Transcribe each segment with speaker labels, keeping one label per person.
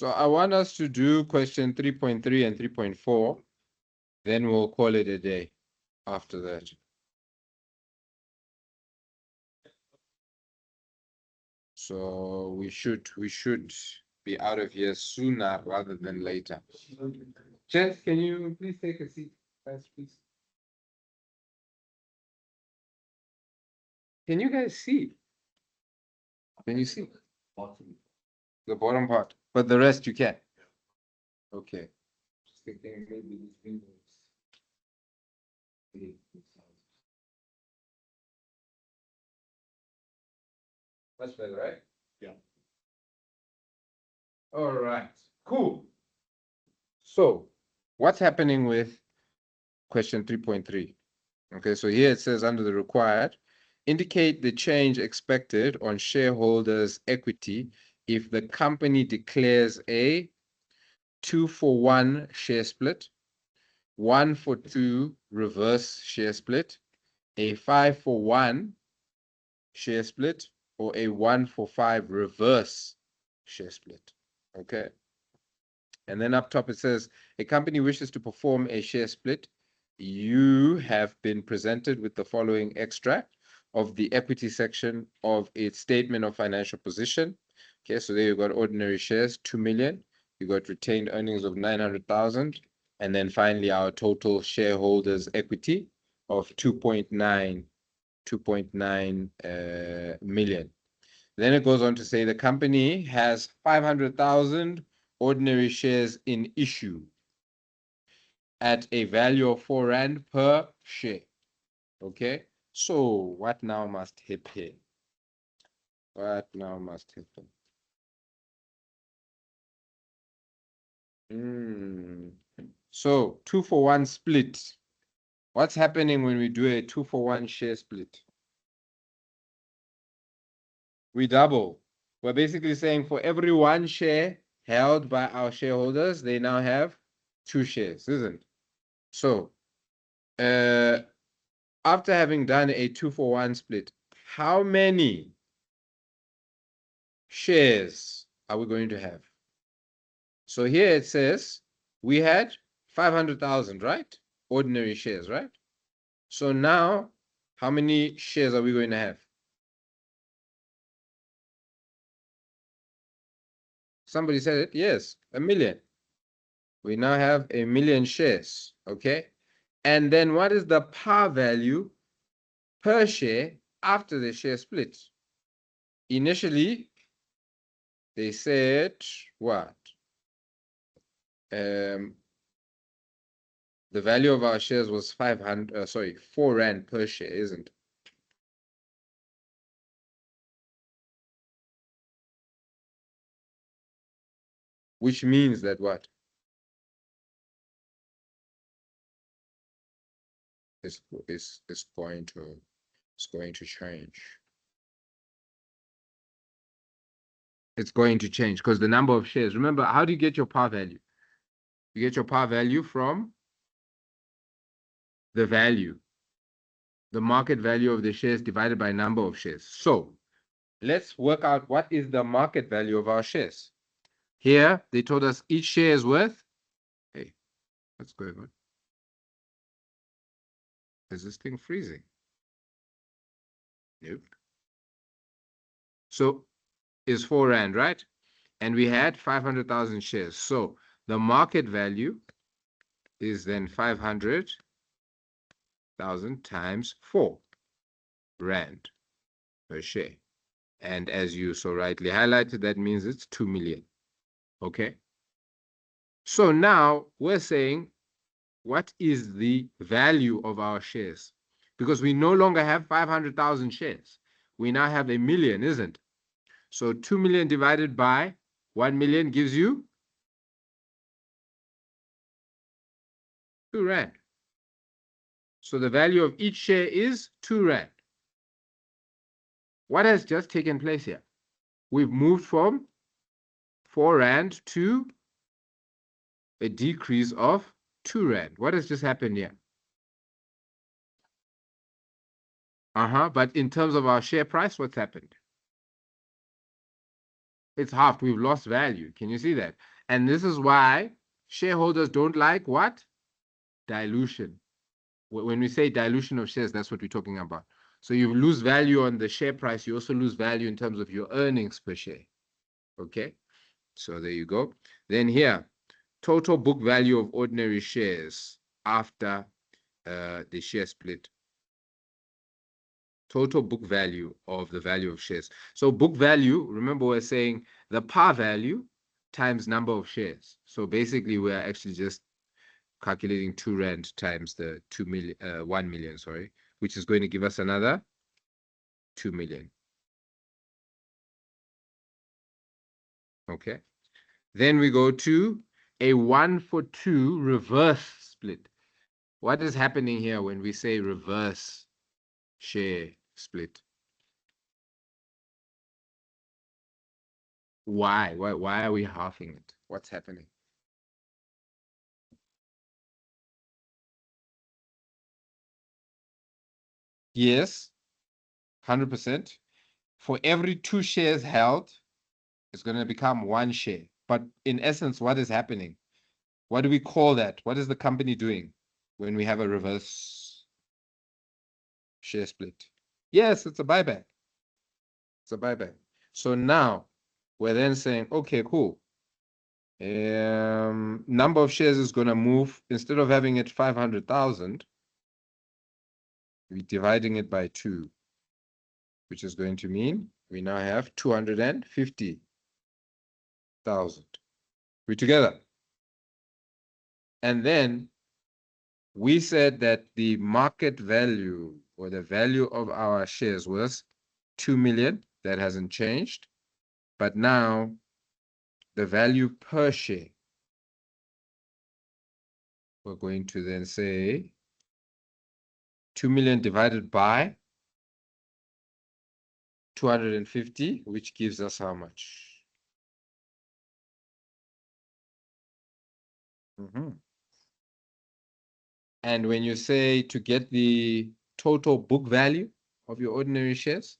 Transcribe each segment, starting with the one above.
Speaker 1: So I want us to do question 3.3 and 3.4. Then we'll call it a day after that. So we should be out of here sooner rather than later. Jess, can you please take a seat, guys, please? Can you guys see? Can you see? The bottom part, but the rest you can. Okay. Just thinking maybe these windows. Much better, right? Yeah. All right. Cool. So, what's happening with question 3.3? Okay, so here it says under the required, indicate the change expected on shareholders' equity if the company declares a 2-for-1 share split, 1-for-2 reverse share split, a 5-for-1 share split, or a 1-for-5 reverse share split. Okay. And then up top it says, a company wishes to perform a share split. You have been presented with the following extract of the equity section of its statement of financial position. Okay, so there you got ordinary shares, 2 million. You got retained earnings of 900,000. And then finally, our total shareholders' equity of 2.9 million. Then it goes on to say the company has 500,000 ordinary shares in issue at a value of 4 Rand per share. Okay, so what now must happen? What now must happen? So 2-for-1 split. What's happening when we do a 2-for-1 share split? We double. We're basically saying for every 1 share held by our shareholders, they now have 2 shares, isn't it? So after having done a 2-for-1 split, how many shares are we going to have? So here it says we had 500,000, right? Ordinary shares, right? So now, how many shares are we going to have? Somebody said it. Yes, 1 million. We now have 1 million shares, okay? And then what is the par value per share after the share split? Initially, they said what? The value of our shares was 4 Rand per share, isn't it? Which means that it's going to change. It's going to change because the number of shares. Remember, how do you get your par value? You get your par value from the value, the market value of the shares divided by number of shares. So let's work out what is the market value of our shares. Here, they told us each share is worth, hey, what's going on? Is this thing freezing? Nope. So is 4 Rand, right? And we had 500,000 shares. So the market value is then 500,000 times 4 Rand per share. And as you so rightly highlighted, that means it's 2 million. Okay. So now we're saying, what is the value of our shares? Because we no longer have 500,000 shares. We now have 1 million, isn't it? So 2 million divided by 1 million gives you 2 Rand. So the value of each share is 2 Rand. What has just taken place here? We've moved from 4 Rand to a decrease of 2 Rand. What has just happened here? But in terms of our share price, what's happened? it's halved. We've lost value. Can you see that? And this is why shareholders don't like what? Dilution. When we say dilution of shares, that's what we're talking about. So you lose value on the share price. You also lose value in terms of your earnings per share. Okay. So there you go. Then here, total book value of ordinary shares after the share split. Total book value of the value of shares. So book value, remember we're saying the par value times number of shares. So basically we're actually just calculating 2 rand times the 1 million, sorry, which is going to give us another 2 million. Okay. Then we go to a 1-for-2 reverse split. What is happening here when we say reverse share split? Why are we halving it? What's happening? Yes, 100%. For every 2 shares held, it's going to become 1 share. But in essence, what is happening? What do we call that? What is the company doing when we have a reverse share split? Yes, it's a buyback. It's a buyback. So now we're then saying, okay, cool. Number of shares is going to move. Instead of having it 500,000, we're dividing it by 2, which is going to mean we now have 250,000. We're together. And then we said that the market value or the value of our shares was 2 million. That hasn't changed. But now the value per share, we're going to then say 2 million divided by 250, which gives us how much? And when you say to get the total book value of your ordinary shares,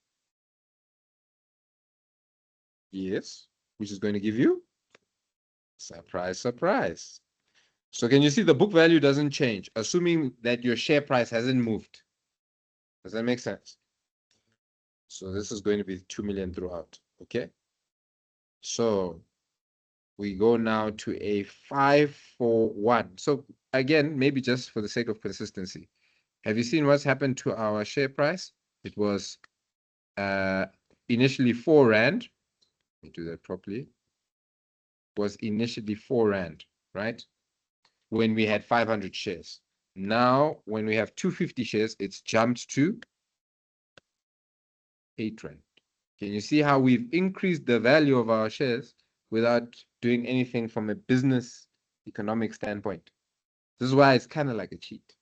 Speaker 1: yes, which is going to give you surprise, surprise. So can you see the book value doesn't change, assuming that your share price hasn't moved? Does that make sense? So this is going to be 2 million throughout. Okay. So we go now to a 5-for-1. So again, maybe just for the sake of consistency, have you seen what's happened to our share price? It was initially 4 rand. Let me do that properly. It was initially 4 rand, right? When we had 500 shares. Now, when we have 250 shares, it's jumped to 8 rand. Can you see how we've increased the value of our shares without doing anything from a business economic standpoint? This is why it's kind of like a cheat.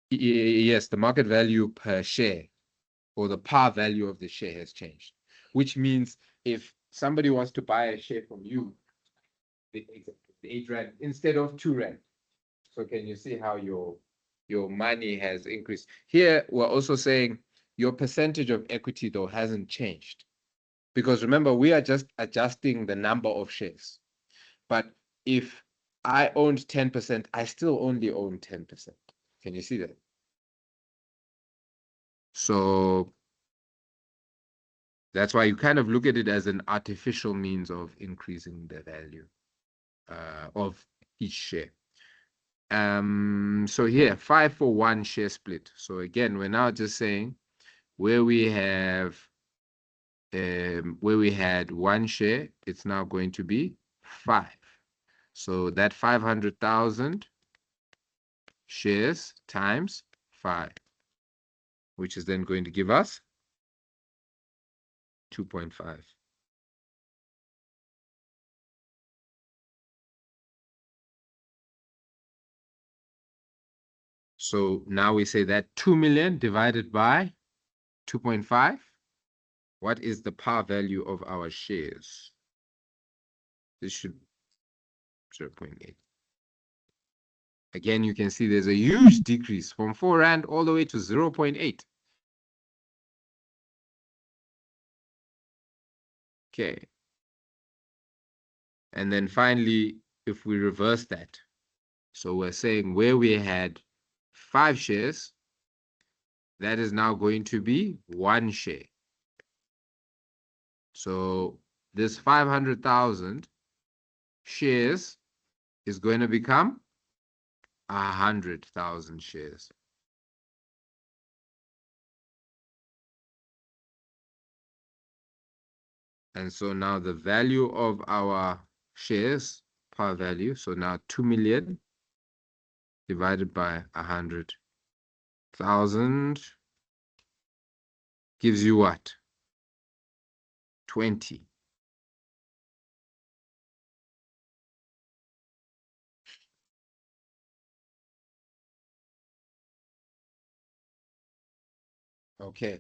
Speaker 1: Yes, the market value per share or the par value of the share has changed, which means if somebody wants to buy a share from you, the 8 rand instead of 2 rand. So can you see how your money has increased? Here, we're also saying your percentage of equity, though, hasn't changed. Because remember, we are just adjusting the number of shares. But if I owned 10%, I still only own 10%. Can you see that? So that's why you kind of look at it as an artificial means of increasing the value of each share. So here, 5-for-1 share split. So again, we're now just saying where we had 1 share, it's now going to be 5. So that 500,000 shares times 5, which is then going to give us 2.5. So now we say that 2 million divided by 2.5. What is the par value of our shares? This should 0.8. Again, you can see there's a huge decrease from 4 Rand all the way to 0.8. Okay. And then finally, if we reverse that, so we're saying where we had 5 shares, that is now going to be 1 share. So this 500,000 shares is going to become 100,000 shares. And so now the value of our shares, par value, so now 2 million divided by 100,000 gives you what? 20. Okay.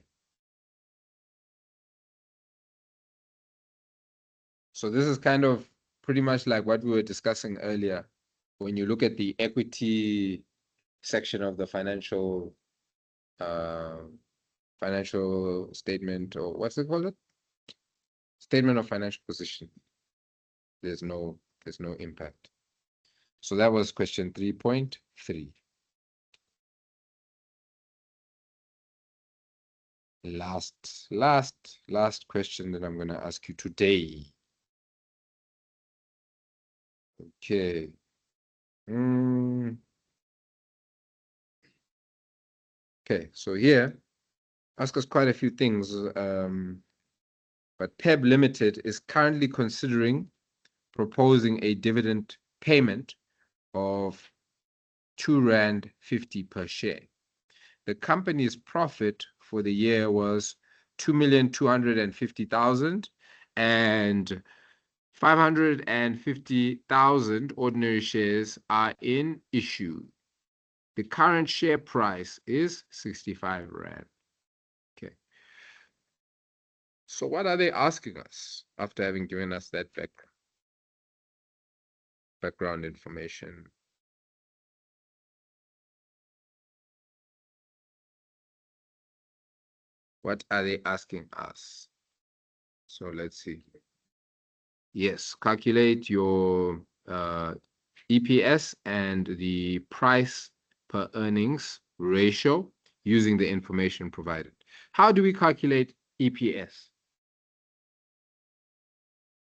Speaker 1: So this is kind of pretty much like what we were discussing earlier. When you look at the equity section of the financial statement, or what's it called? Statement of financial position. There's no impact. So that was question 3.3. Last question that I'm going to ask you today. Okay. Okay, so here, ask us quite a few things. But PEB Limited is currently considering proposing a dividend payment of 2.50 Rand per share. The company's profit for the year was 2,250,000 and 550,000 ordinary shares are in issue. The current share price is 65 Rand. Okay. So what are they asking us after having given us that background information? What are they asking us? So let's see. Yes, calculate your EPS and the price per earnings ratio using the information provided. How do we calculate EPS?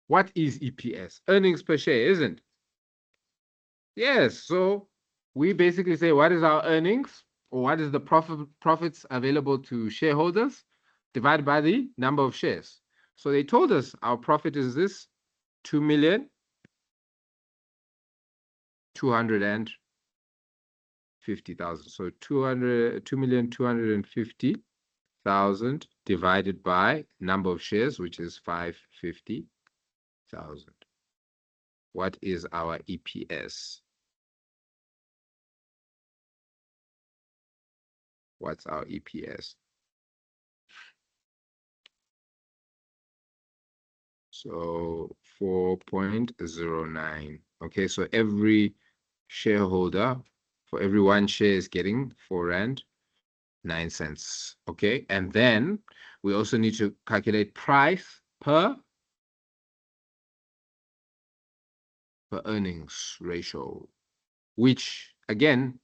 Speaker 1: What is EPS? Earnings per share, isn't it? Yes, so we basically say what is our earnings, or what is the profits available to shareholders divided by the number of shares. So they told us our profit is this 2,250,000. So 2,250,000 divided by number of shares, which is 550,000. What is our EPS? What's our EPS? So 4.09. Okay, so every shareholder, for every 1 share, is getting 4.09 Rand. Okay, and then we also need to calculate price per earnings ratio, which again,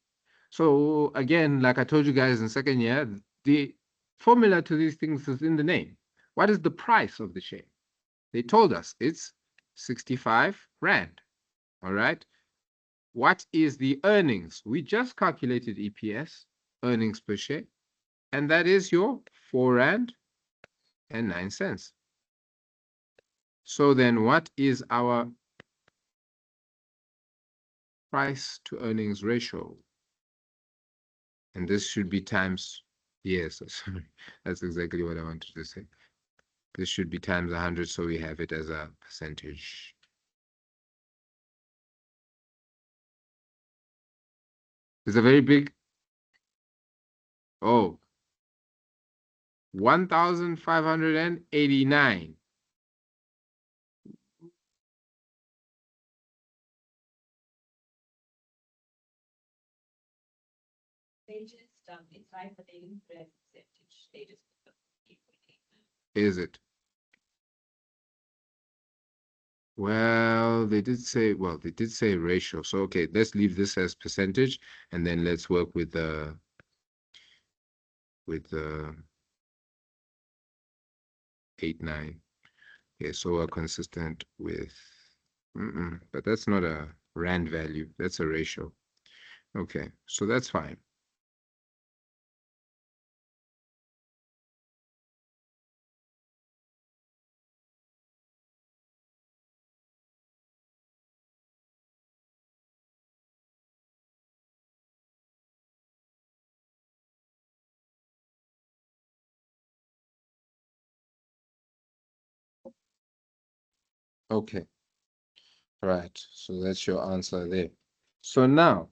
Speaker 1: like I told you guys in second year, the formula to these things is in the name. What is the price of the share? They told us it's 65 Rand. All right. What is the earnings? We just calculated EPS, earnings per share, and that is your 4.09 Rand. So then what is our price to earnings ratio? And this should be times, yes, sorry, that's exactly what I wanted to say. This should be times 100, so we have it as a percentage. It's a very big, 1,589. Is it? Well, they did say ratio. So, okay, let's leave this as percentage, and then let's work with the 8, 9. Okay, so we're consistent with, but that's not a rand value. That's a ratio. Okay, so that's fine. Okay, right. So that's your answer there. So now,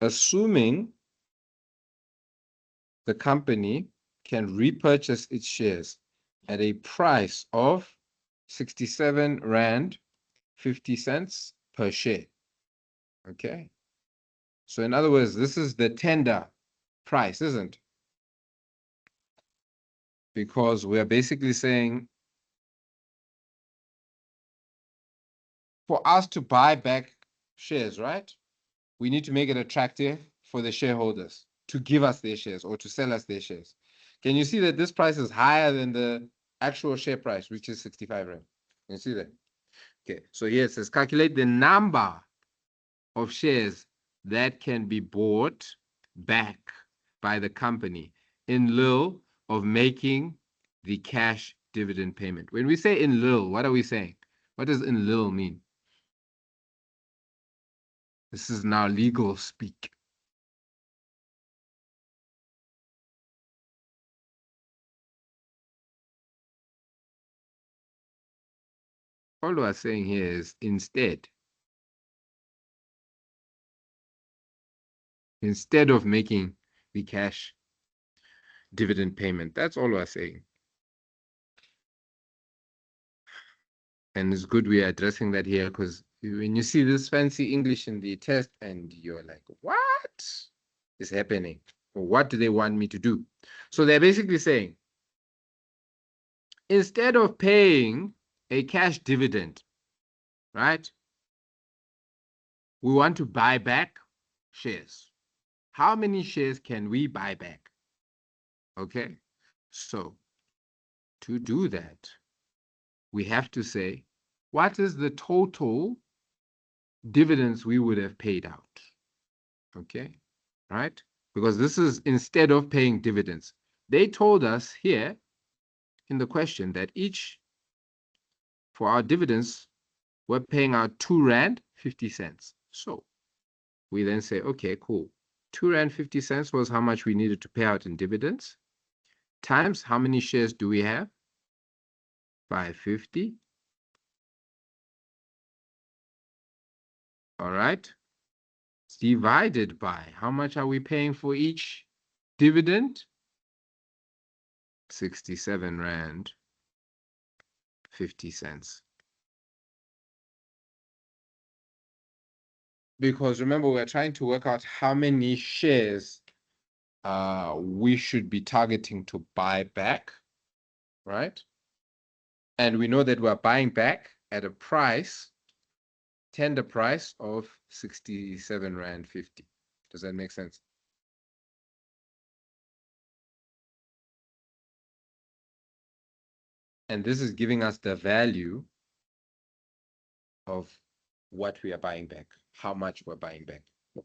Speaker 1: assuming the company can repurchase its shares at a price of 67 Rand 50 cents per share. Okay. So in other words, this is the tender price, isn't it? Because we are basically saying for us to buy back shares, right? We need to make it attractive for the shareholders to give us their shares or to sell us their shares. Can you see that this price is higher than the actual share price, which is 65 Rand? Can you see that? Okay, so here it says calculate the number of shares that can be bought back by the company in lieu of making the cash dividend payment. When we say in lieu, what are we saying? What does in lieu mean? This is now legal speak. All we are saying here is instead of making the cash dividend payment. That's all we're saying. And it's good we are addressing that here, because when you see this fancy English in the test and you're like, what is happening? Or what do they want me to do? So they're basically saying, instead of paying a cash dividend, right? We want to buy back shares. How many shares can we buy back? Okay, so to do that, we have to say, what is the total dividends we would have paid out? Okay, right? Because this is instead of paying dividends. They told us here in the question that for our dividends, we're paying out 2 Rand 50 cents. So we then say, okay, cool. 2 Rand 50 cents was how much we needed to pay out in dividends, times how many shares do we have? 550. All right. It's divided by how much are we paying for each dividend? 67 Rand 50 cents. Because remember, we're trying to work out how many shares we should be targeting to buy back, right? And we know that we're buying back at a price, tender price of 67 Rand 50. Does that make sense? And this is giving us the value of what we are buying back, how much we're buying back. Yeah.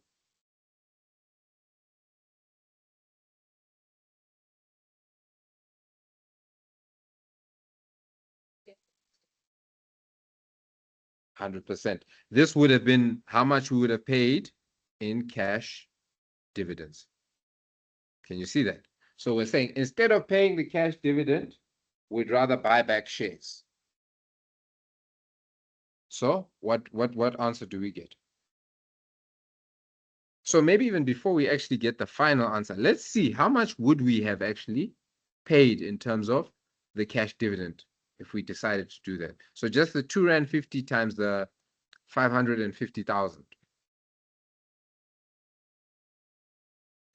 Speaker 1: 100%. This would have been how much we would have paid in cash dividends. Can you see that? So we're saying instead of paying the cash dividend, we'd rather buy back shares. So what answer do we get? So maybe even before we actually get the final answer, let's see how much would we have actually paid in terms of the cash dividend if we decided to do that. So just the 2 Rand 50 times the 550,000.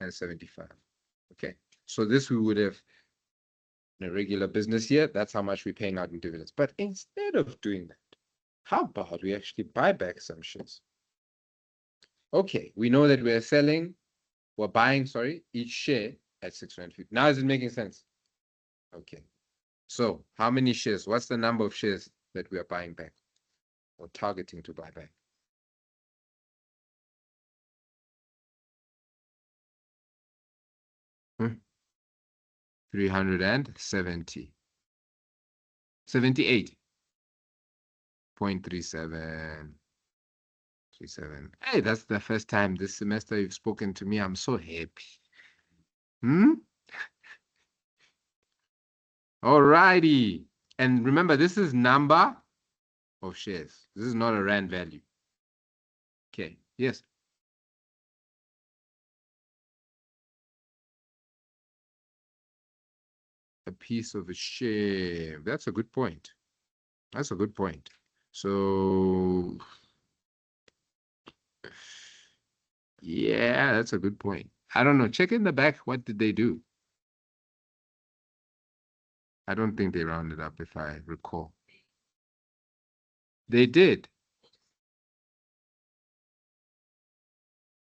Speaker 1: 675. Okay, so this we would have in a regular business year. That's how much we're paying out in dividends. But instead of doing that, how about we actually buy back some shares? Okay, we know that we're buying, sorry, each share at 650. Now is it making sense? Okay. So how many shares? What's the number of shares that we are buying back or targeting to buy back? Hmm? 370. 78.37. 37. Hey, that's the first time this semester you've spoken to me. I'm so happy. All righty. And remember, this is number of shares. This is not a rand value. Okay. Yes. A piece of a share. That's a good point. That's a good point. So, yeah, that's a good point. I don't know. Check in the back. What did they do? I don't think they rounded up, if I recall. They did.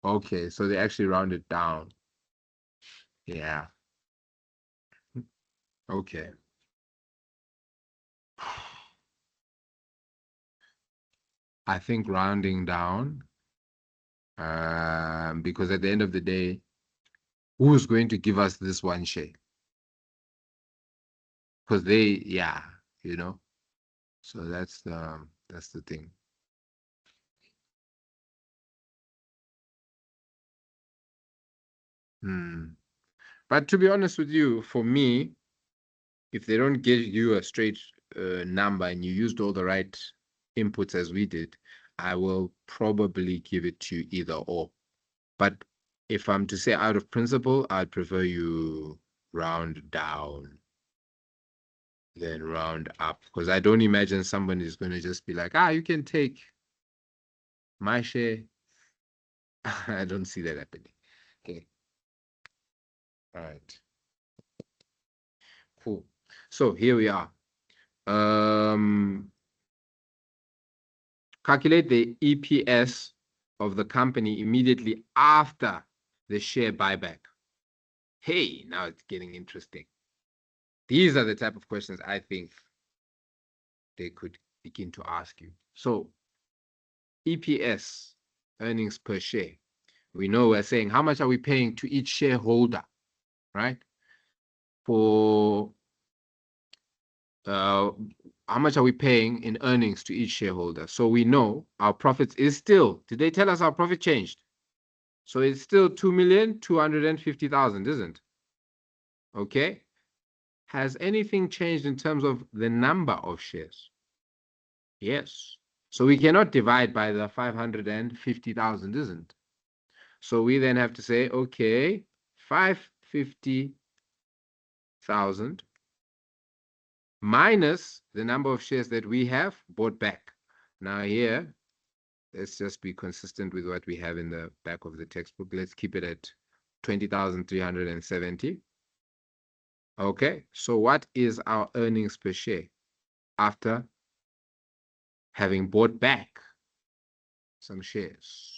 Speaker 1: Okay, so they actually rounded down. Yeah. Okay. I think rounding down, because at the end of the day, who's going to give us this one share? Because they, yeah, you know. So that's the thing. But to be honest with you, for me, if they don't give you a straight number and you used all the right inputs as we did, I will probably give it to you either or. But if I'm to say out of principle, I'd prefer you round down than round up, because I don't imagine somebody is going to just be like, you can take my share. I don't see that happening. Okay. All right. Cool. So here we are. Calculate the EPS of the company immediately after the share buyback. Hey, now it's getting interesting. These are the type of questions I think they could begin to ask you. So EPS, earnings per share. We know we're saying how much are we paying to each shareholder, right? For how much are we paying in earnings to each shareholder? So we know our profits is still, did they tell us our profit changed? So it's still 2,250,000, isn't it? Okay. Has anything changed in terms of the number of shares? Yes. So we cannot divide by the 550,000, isn't it? So we then have to say, okay, 550,000 minus the number of shares that we have bought back. Now here, let's just be consistent with what we have in the back of the textbook. Let's keep it at 20,370. Okay, so what is our earnings per share after having bought back some shares?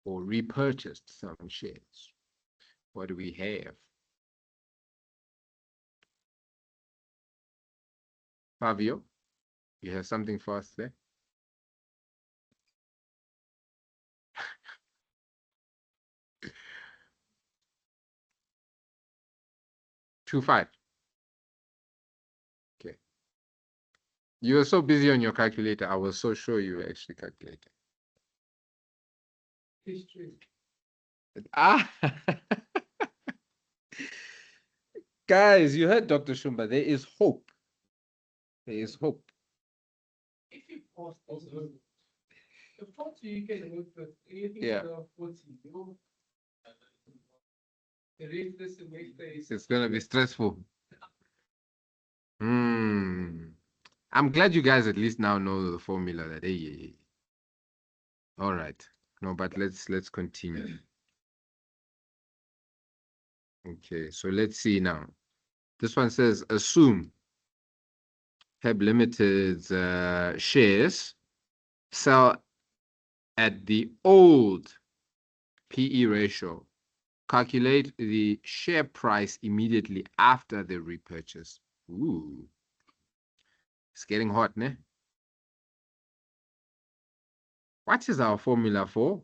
Speaker 1: Or repurchased some shares? What do we have? Fabio, you have something for us there? 25. Okay. You were so busy on your calculator. I was so sure you were actually calculating. History. Guys, you heard Dr. Shumba. There is hope. There is hope. If you pass also, the 40 you can work with anything below 40, the rest this semester is it's gonna be stressful. I'm glad you guys at least now know the formula that, hey. All right. No, but let's continue. Okay, so let's see now. This one says assume Heb Limited's shares sell at the old PE ratio. Calculate the share price immediately after the repurchase. Ooh, it's getting hot, ne? What is our formula for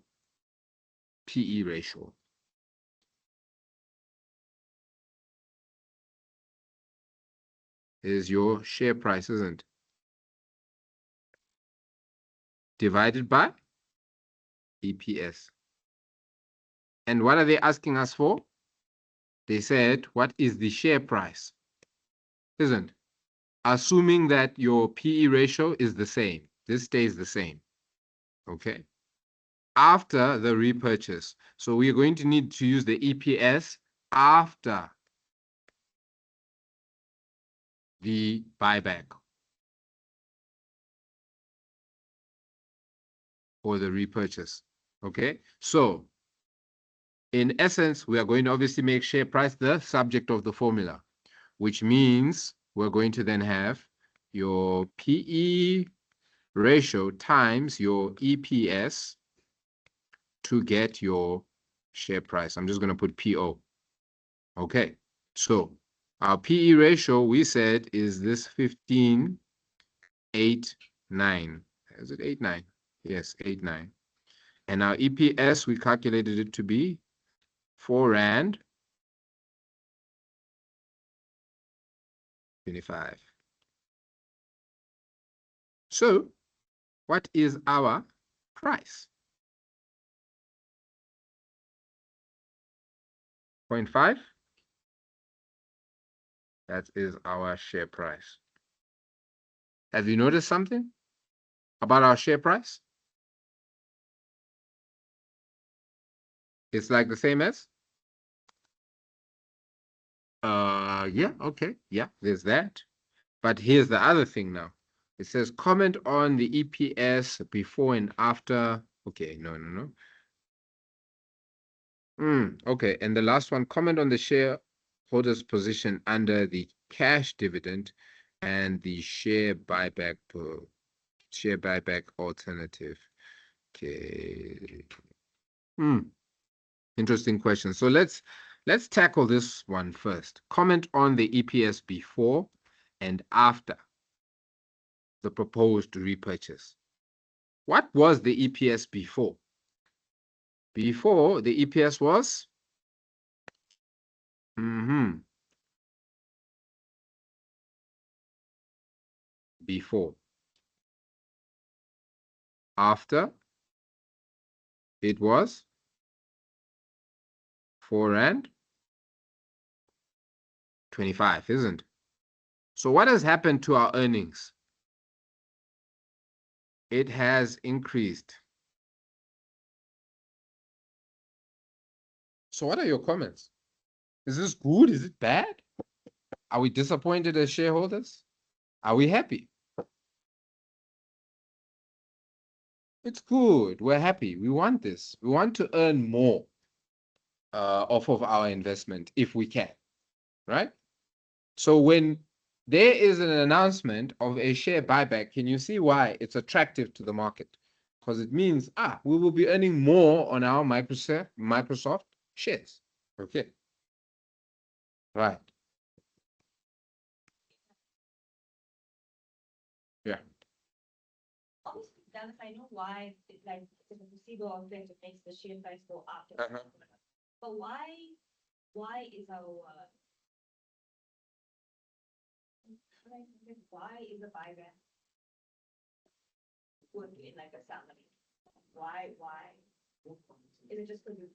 Speaker 1: PE ratio? Is your share price, isn't? Divided by EPS. And what are they asking us for? They said, what is the share price? Isn't? Assuming that your PE ratio is the same. This stays the same. Okay. After the repurchase. So we're going to need to use the EPS after the buyback or the repurchase. Okay. So in essence, we are going to obviously make share price the subject of the formula, which means we're going to then have your PE ratio times your EPS to get your share price. I'm just going to put PO. Okay. So our PE ratio, we said, is this 15.89. Is it 89? Yes, 89. And our EPS, we calculated it to be 4 Rand 25. So what is our price? 0.5. That is our share price. Have you noticed something about our share price? It's like the same as? Yeah, okay. Yeah, there's that. But here's the other thing now. It says comment on the EPS before and after. Okay, no. Okay, and the last one, comment on the shareholders' position under the cash dividend and the share buyback alternative. Okay. Interesting question. So let's tackle this one first. Comment on the EPS before and after the proposed repurchase. What was the EPS before? Before, the EPS was before. After, it was 4 Rand 25, isn't it? So what has happened to our earnings? It has increased. So what are your comments? Is this good? Is it bad? Are we disappointed as shareholders? Are we happy? It's good. We're happy. We want this. We want to earn more off of our investment if we can, right? So when there is an announcement of a share buyback, can you see why it's attractive to the market? Because it means, we will be earning more on our Microsoft shares. Okay. Right. Yeah.
Speaker 2: Obviously, Dallas, I know why, like, the placebo effect makes the share price go up. But why is why is the buyback good in like a salary? Why? Is it just because you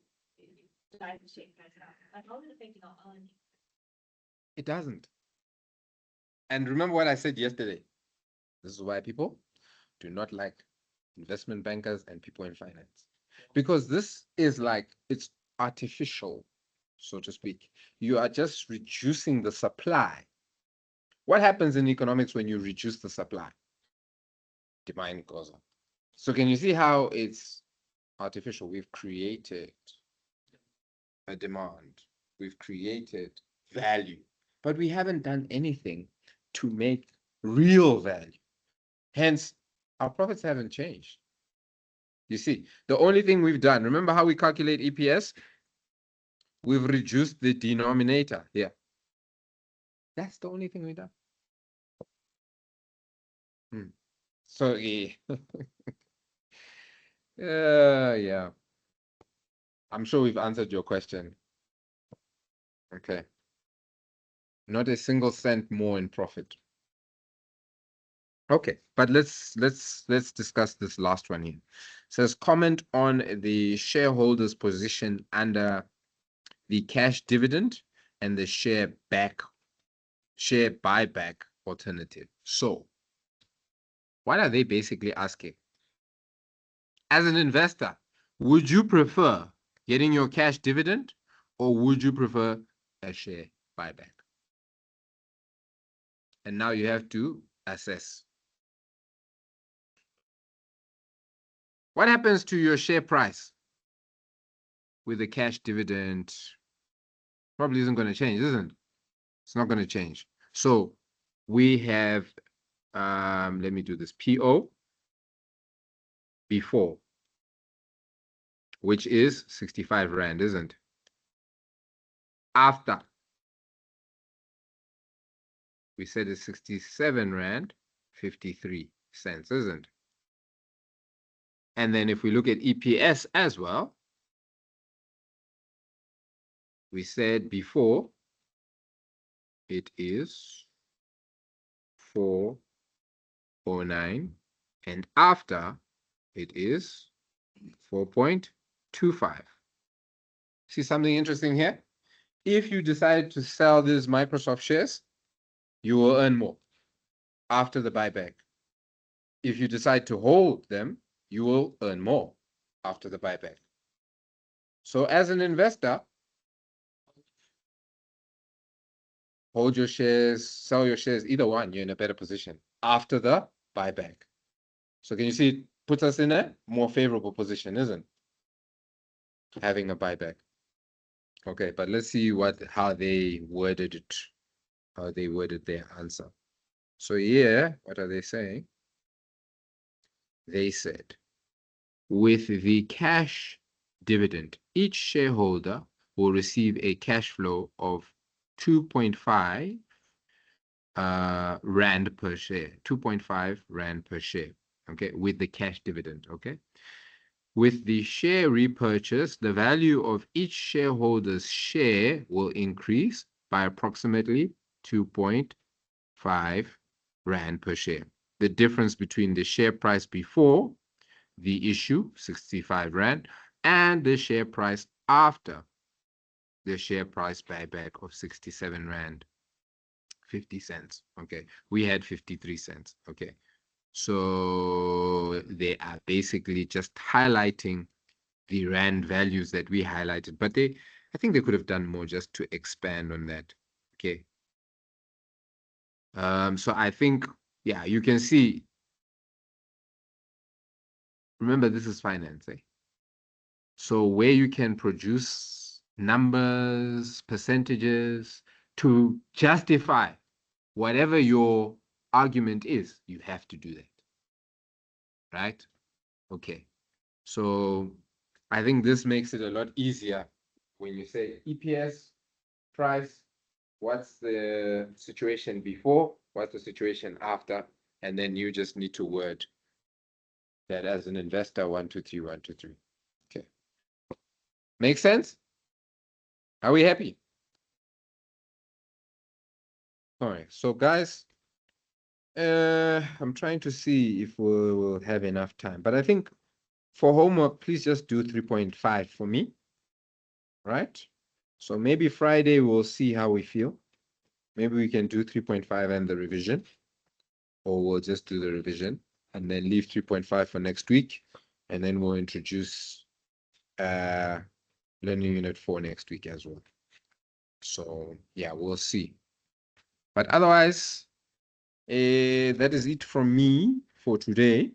Speaker 2: drive the share price up? Like, how is it affecting our earnings?
Speaker 1: It doesn't. And remember what I said yesterday. This is why people do not like investment bankers and people in finance. Because this is like, it's artificial, so to speak. You are just reducing the supply What happens in economics when you reduce the supply? Demand goes up. So can you see how it's artificial? We've created a demand. We've created value, but we haven't done anything to make real value. Hence, our profits haven't changed. You see, the only thing we've done, remember how we calculate EPS? We've reduced the denominator here. That's the only thing we've done. So, yeah. Yeah. I'm sure we've answered your question. Okay. Not a single cent more in profit. Okay, but let's discuss this last one here. It says comment on the shareholders' position under the cash dividend and the share buyback alternative. So, what are they basically asking? As an investor, would you prefer getting your cash dividend or would you prefer a share buyback? And now you have to assess. What happens to your share price with the cash dividend? Probably isn't going to change, isn't it? It's not going to change. So we have, let me do this, PO before, which is 65 Rand, isn't it? After, we said it's 67 Rand, 53 cents, isn't it? And then if we look at EPS as well, we said before it is 409 and after it is 4.25. See something interesting here? If you decide to sell these Microsoft shares, you will earn more after the buyback. If you decide to hold them, you will earn more after the buyback. So as an investor, hold your shares, sell your shares, either one, you're in a better position after the buyback. So can you see it puts us in a more favorable position, isn't it? Having a buyback. Okay, but let's see how they worded it, how they worded their answer. So here, what are they saying? They said, with the cash dividend, each shareholder will receive a cash flow of 2.5 Rand per share, 2.5 Rand per share, okay, with the cash dividend, okay? With the share repurchase, the value of each shareholder's share will increase by approximately 2.5 Rand per share. The difference between the share price before the issue, 65 Rand, and the share price after the share price buyback of 67 Rand, 50 cents. Okay, we had 53 cents. Okay, so they are basically just highlighting the Rand values that we highlighted, but I think they could have done more just to expand on that. Okay. So I think, yeah, you can see. Remember, this is finance, eh? So where you can produce numbers, percentages to justify whatever your argument is, you have to do that. Right? Okay. So I think this makes it a lot easier when you say EPS, price, what's the situation before, what's the situation after, and then you just need to word that as an investor, 1, 2, 3, 1, 2, 3. Okay. Make sense? Are we happy? All right. So guys, I'm trying to see if we will have enough time, but I think for homework, please just do 3.5 for me. Right? So maybe Friday we'll see how we feel. Maybe we can do 3.5 and the revision, or we'll just do the revision and then leave 3.5 for next week. And then we'll introduce learning unit 4 next week as well. So yeah, we'll see. But otherwise, That is it from me for today.